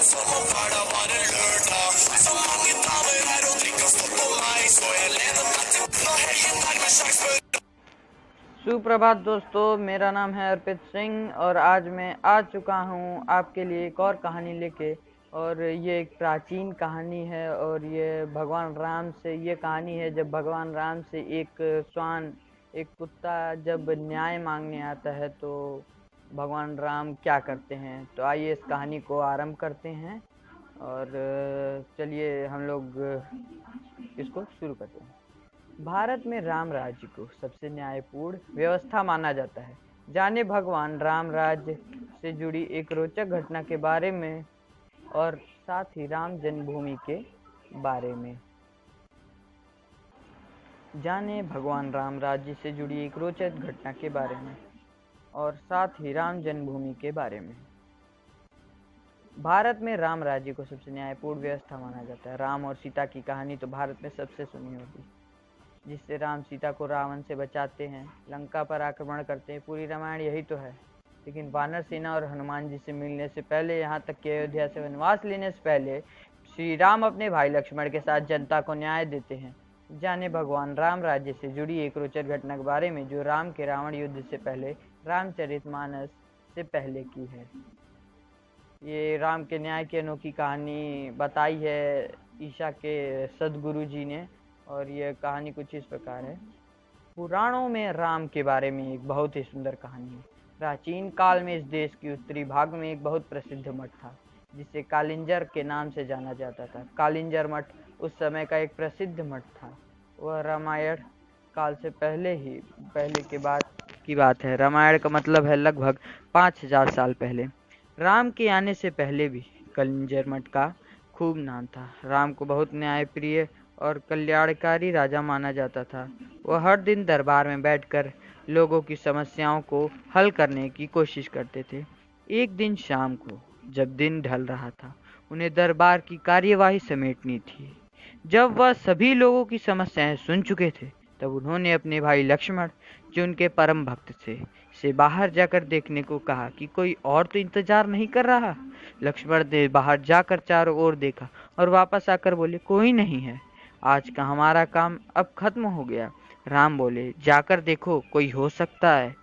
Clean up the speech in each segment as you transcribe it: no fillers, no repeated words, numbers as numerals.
som om hverdag var en lørdag. Så mange damer her og drikk og stå på meg, så jeg lener meg til når helgen nærmer seg. Spør सुप्रभात दोस्तों, मेरा नाम है अर्पित सिंह और आज मैं आ चुका हूँ आपके लिए एक और कहानी लेके। और ये एक प्राचीन कहानी है और ये भगवान राम से ये कहानी है। जब भगवान राम से एक श्वान, एक कुत्ता जब न्याय मांगने आता है तो भगवान राम क्या करते हैं। तो आइए इस कहानी को आरंभ करते हैं और चलिए हम लोग इसको शुरू करते हैं। भारत में राम राज्य को सबसे न्यायपूर्ण व्यवस्था माना जाता है। जाने भगवान राम राज्य से जुड़ी एक रोचक घटना के बारे में और साथ ही राम जन्मभूमि के बारे में। जाने भगवान राम राज्य से जुड़ी एक रोचक घटना के बारे में और साथ ही राम जन्मभूमि के बारे में। भारत में राम राज्य को सबसे न्यायपूर्ण व्यवस्था माना जाता है। राम और सीता की कहानी तो भारत में सबसे सुनी होगी, जिससे राम सीता को रावण से बचाते हैं, लंका पर आक्रमण करते हैं। पूरी रामायण यही तो है। लेकिन वानर सेना और हनुमान जी से मिलने से पहले, यहाँ तक कि अयोध्या से वनवास लेने से पहले, श्री राम अपने भाई लक्ष्मण के साथ जनता को न्याय देते हैं। जाने भगवान राम राज्य से जुड़ी एक रोचक घटना के बारे में जो राम के रावण युद्ध से पहले रामचरितमानस से पहले की है। ये राम के न्याय की अनोखी कहानी बताई है ईशा के सदगुरु जी ने और यह कहानी कुछ इस प्रकार है। पुराणों में राम के बारे में एक बहुत ही सुंदर कहानी है। प्राचीन काल में इस देश की उत्तरी भाग में एक बहुत प्रसिद्ध मठ था जिसे कालिंजर के नाम से जाना जाता था। कालिंजर मठ उस समय का एक प्रसिद्ध मठ था। वह रामायण काल से पहले के बाद की बात है। रामायण का मतलब है लगभग 5000 साल पहले। राम के आने से पहले भी कालिंजर मठ का खूब नाम था। राम को बहुत न्यायप्रिय और कल्याणकारी राजा माना जाता था। वह हर दिन दरबार में बैठकर लोगों की समस्याओं को हल करने की कोशिश करते थे। एक दिन शाम को जब दिन ढल रहा था, उन्हें दरबार की कार्यवाही समेटनी थी। जब वह सभी लोगों की समस्याएं सुन चुके थे, तब उन्होंने अपने भाई लक्ष्मण, जो उनके परम भक्त थे, से बाहर जाकर देखने को कहा कि कोई और तो इंतजार नहीं कर रहा। लक्ष्मण ने बाहर जाकर चारों ओर देखा और वापस आकर बोले, कोई नहीं है, आज का हमारा काम अब खत्म हो गया। राम बोले, जाकर देखो, कोई हो सकता है।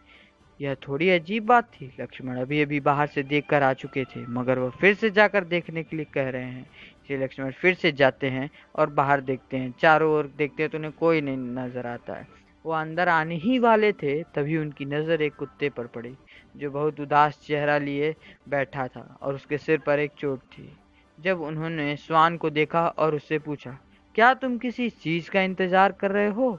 यह थोड़ी अजीब बात थी। लक्ष्मण अभी अभी बाहर से देखकर आ चुके थे, मगर वह फिर से जाकर देखने के लिए कह रहे हैं। इसलिए लक्ष्मण फिर से जाते हैं और बाहर देखते हैं। चारों ओर देखते हैं तो उन्हें कोई नहीं नजर आता है। वो अंदर आने ही वाले थे, तभी उनकी नजर एक कुत्ते पर पड़ी, जो बहुत उदास चेहरा लिए बैठा था और उसके सिर पर एक चोट थी। जब उन्होंने श्वान को देखा और उससे पूछा, क्या तुम किसी चीज का इंतजार कर रहे हो?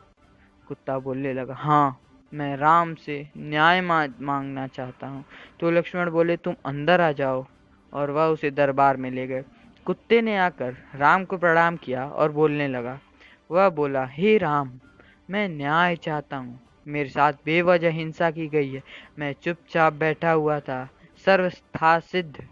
कुत्ता बोलने लगा, हाँ, मैं राम से न्याय मांगना चाहता हूँ। तो लक्ष्मण बोले, तुम अंदर आ जाओ, और वह उसे दरबार में ले गए। कुत्ते ने आकर राम को प्रणाम किया और बोलने लगा। वह बोला, हे राम, मैं न्याय चाहता हूँ। मेरे साथ बेवजह हिंसा की गई है। मैं चुपचाप बैठा हुआ था। सर्वथा सिद्ध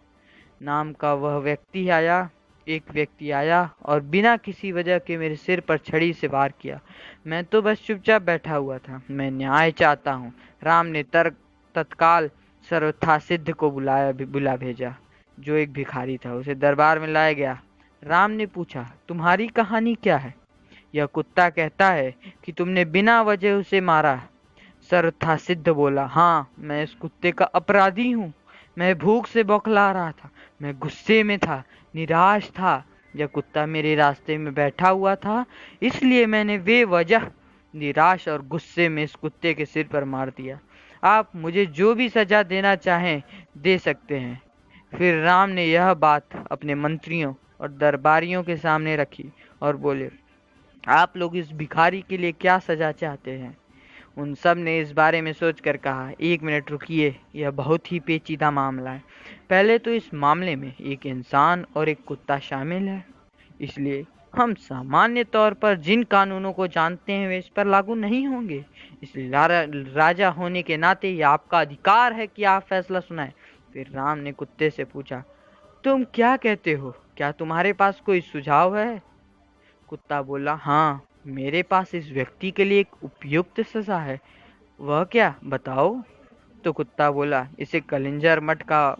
नाम का एक व्यक्ति आया और बिना किसी वजह के मेरे सिर पर छड़ी से वार किया। मैं तो बस चुपचाप बैठा हुआ था। मैं न्याय चाहता हूँ। राम ने तत्काल सर्वथा सिद्ध को बुला भेजा, जो एक भिखारी था। उसे दरबार में लाया गया। राम ने पूछा, तुम्हारी कहानी क्या है? यह कुत्ता कहता है कि तुमने बिना वजह उसे मारा। सर्वथा सिद्ध बोला, हाँ, मैं इस कुत्ते का अपराधी हूँ। मैं भूख से बौखला रहा था। मैं गुस्से में था, निराश था। यह कुत्ता मेरे रास्ते में बैठा हुआ था, इसलिए मैंने बेवजह निराश और गुस्से में इस कुत्ते के सिर पर मार दिया। आप मुझे जो भी सजा देना चाहें दे सकते हैं। फिर राम ने यह बात अपने मंत्रियों और दरबारियों के सामने रखी और बोले, आप लोग इस भिखारी के लिए क्या सजा चाहते हैं? उन सब ने इस बारे में सोचकर कहा, एक मिनट रुकिए, यह बहुत ही पेचीदा मामला है। पहले तो इस मामले में एक इंसान और एक कुत्ता शामिल है, इसलिए हम सामान्य तौर पर जिन कानूनों को जानते हैं वे इस पर लागू नहीं होंगे। इसलिए राजा होने के नाते यह आपका अधिकार है कि आप फैसला सुनाएं। फिर राम ने कुत्ते से पूछा, तुम क्या कहते हो? क्या तुम्हारे पास कोई सुझाव है? कुत्ता बोला, हाँ, मेरे पास इस व्यक्ति के लिए एक उपयुक्त सजा है। वह क्या, बताओ? तो कुत्ता बोला, इसे कलिंजर मठ का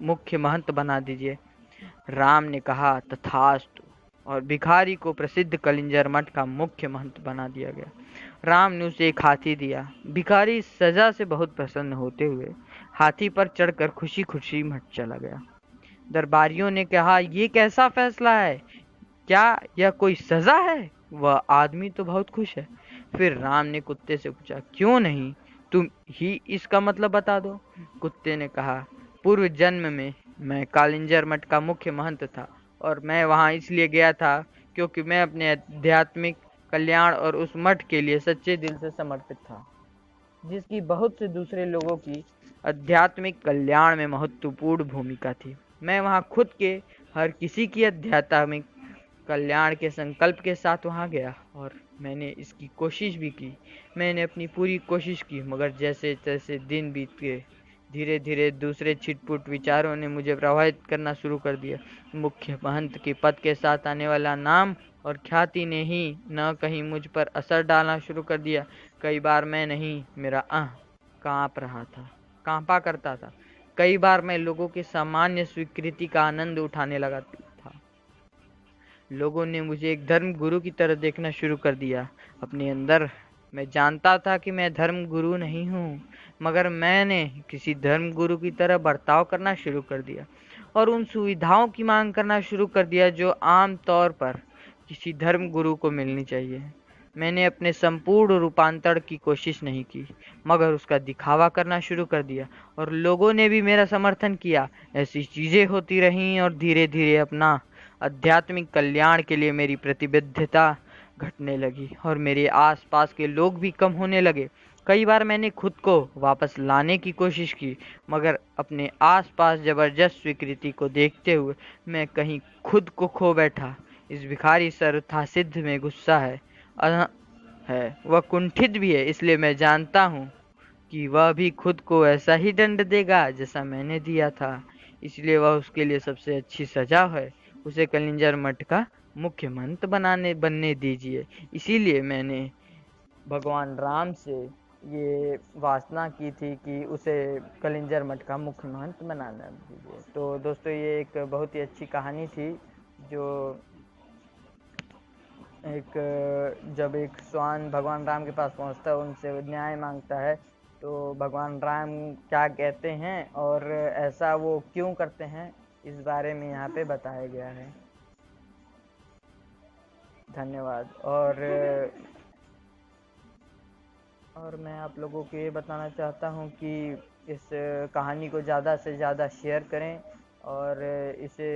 मुख्य महंत बना दीजिए। राम ने कहा तथास्तु और भिखारी को प्रसिद्ध कलिंजर मठ का मुख्य महंत बना दिया गया। राम ने उसे एक हाथी दिया। भिखारी इस सजा से बहुत प्रसन्न होते हुए हाथी पर चढ़कर खुशी खुशी मठ चला गया। दरबारियों ने कहा, ये कैसा फैसला है? क्या यह कोई सजा है? वह आदमी तो बहुत खुश है। फिर राम ने कुत्ते से पूछा, क्यों नहीं, तुम ही इसका मतलब बता दो। कुत्ते ने कहा, पूर्व जन्म में मैं कालिंजर मठ का मुख्य महंत था और मैं वहां इसलिए गया था क्योंकि मैं अपने आध्यात्मिक कल्याण और उस मठ के लिए सच्चे दिल से समर्पित था, जिसकी बहुत से दूसरे लोगों की आध्यात्मिक कल्याण में महत्वपूर्ण भूमिका थी। मैं वहां खुद के हर किसी की आध्यात्मिक कल्याण के संकल्प के साथ वहां गया और मैंने इसकी कोशिश भी की। मैंने अपनी पूरी कोशिश की, मगर जैसे जैसे दिन बीत गए धीरे धीरे दूसरे छिटपुट विचारों ने मुझे प्रभावित करना शुरू कर दिया। मुख्य महंत के पद के साथ आने वाला नाम और ख्याति ने ही न कहीं मुझ पर असर डालना शुरू कर दिया। कई बार मैं नहीं, मेरा कांपा करता था। कई बार मैं लोगों की सामान्य स्वीकृति का आनंद उठाने लगा था। लोगों ने मुझे एक धर्म गुरु की तरह देखना शुरू कर दिया। अपने अंदर मैं जानता था कि मैं धर्म गुरु नहीं हूँ, मगर मैंने किसी धर्म गुरु की तरह बर्ताव करना शुरू कर दिया और उन सुविधाओं की मांग करना शुरू कर दिया जो आम तौर पर किसी धर्म गुरु को मिलनी चाहिए। मैंने अपने संपूर्ण रूपांतरण की कोशिश नहीं की, मगर उसका दिखावा करना शुरू कर दिया और लोगों ने भी मेरा समर्थन किया। ऐसी चीजें होती रहीं और धीरे धीरे अपना आध्यात्मिक कल्याण के लिए मेरी प्रतिबद्धता घटने लगी और मेरे आसपास के लोग भी कम होने लगे। कई बार मैंने खुद को वापस लाने की कोशिश की, मगर अपने आसपास जबरदस्त स्वीकृति को देखते हुए मैं कहीं खुद को खो बैठा। इस भिखारी सर्वथा सिद्ध में गुस्सा है, वह कुंठित भी है, इसलिए मैं जानता हूँ कि वह भी खुद को ऐसा ही दंड देगा जैसा मैंने दिया था। इसलिए वह उसके लिए सबसे अच्छी सजा है, उसे कलिंजर मठ का मुख्य महंत बनने दीजिए। इसीलिए मैंने भगवान राम से ये वासना की थी कि उसे कलिंजर मठ का मुख्य महंत बनाना दीजिए। तो दोस्तों, ये एक बहुत ही अच्छी कहानी थी जो जब एक श्वान भगवान राम के पास पहुंचता है, उनसे न्याय मांगता है, तो भगवान राम क्या कहते हैं और ऐसा वो क्यों करते हैं, इस बारे में यहाँ पे बताया गया है। धन्यवाद। और मैं आप लोगों को ये बताना चाहता हूँ कि इस कहानी को ज़्यादा से ज़्यादा शेयर करें और इसे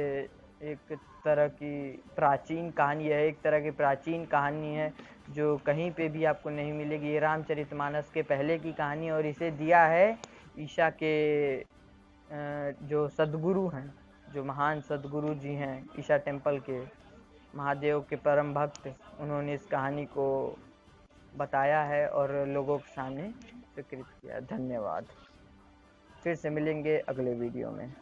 एक तरह की प्राचीन कहानी है, एक तरह की प्राचीन कहानी है जो कहीं पे भी आपको नहीं मिलेगी। ये रामचरितमानस के पहले की कहानी और इसे दिया है ईशा के जो सदगुरु हैं, जो महान सदगुरु जी हैं ईशा टेम्पल के, महादेव के परम भक्त, उन्होंने इस कहानी को बताया है और लोगों के सामने स्वीकृत किया। धन्यवाद। फिर से मिलेंगे अगले वीडियो में।